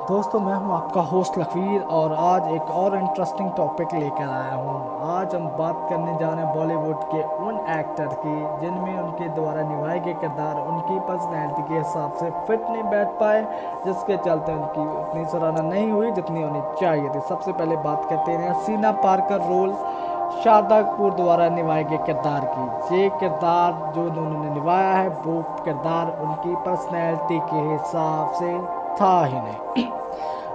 दोस्तों, मैं हूं आपका होस्ट लकीर और आज एक और इंटरेस्टिंग टॉपिक लेकर आया हूं। आज हम बात करने जा रहे हैं बॉलीवुड के उन एक्टर की जिनमें उनके द्वारा निभाए गए किरदार उनकी पर्सनैलिटी के हिसाब से फिट नहीं बैठ पाए, जिसके चलते उनकी उतनी सराहना नहीं हुई जितनी उन्हें चाहिए थी। सबसे पहले बात करते हैं सीना पार्कर रोल शारदा कपूर द्वारा निभाए गए किरदार की। ये किरदार जो उन्होंने निभाया है वो किरदार उनकी पर्सनैलिटी के हिसाब से था ही नहीं।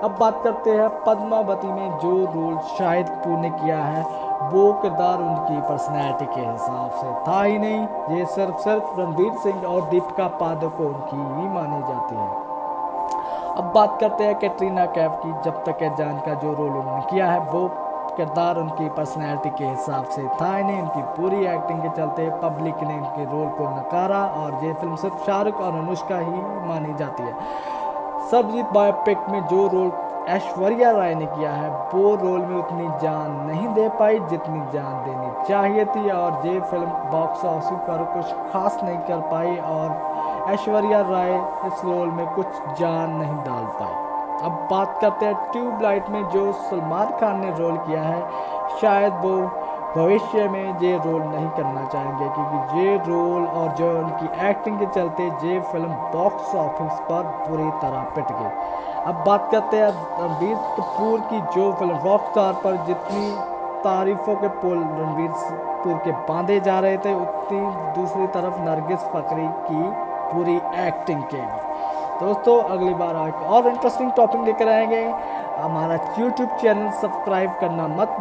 अब बात करते हैं पद्मावती में जो रोल शाहिद कपूर ने किया है, वो किरदार उनकी पर्सनैलिटी के हिसाब से था ही नहीं। ये सिर्फ रणवीर सिंह और दीपिका पादुकोण की ही मानी जाती है। अब बात करते हैं कैटरीना कैफ की। जब तक है जान का जो रोल उन्होंने किया है वो किरदार उनकी पर्सनैलिटी के हिसाब से था ही नहीं। उनकी पूरी एक्टिंग के चलते पब्लिक ने उनके रोल को नकारा और ये फिल्म सिर्फ शाहरुख और अनुष्का ही मानी जाती है। सरबजीत बायोपिक में जो रोल ऐश्वर्या राय ने किया है वो रोल में उतनी जान नहीं दे पाई जितनी जान देनी चाहिए थी, और ये फिल्म बॉक्स ऑफिस पर कुछ खास नहीं कर पाई और ऐश्वर्या राय इस रोल में कुछ जान नहीं डाल पाई। अब बात करते हैं ट्यूबलाइट में जो सलमान खान ने रोल किया है, शायद वो भविष्य में ये रोल नहीं करना चाहेंगे क्योंकि ये रोल और जो उनकी एक्टिंग के चलते ये फिल्म बॉक्स ऑफिस पर बुरी तरह पिट गई। अब बात करते हैं रणबीर कपूर की जो फिल्म रॉकस्टार पर जितनी तारीफों के पुल रणबीर कपूर के बांधे जा रहे थे, उतनी दूसरी तरफ नरगिस फकरी की पूरी एक्टिंग के भी। दोस्तों, अगली बार एक और इंटरेस्टिंग टॉपिक लेकर आएंगे। हमारा यूट्यूब चैनल सब्सक्राइब करना मत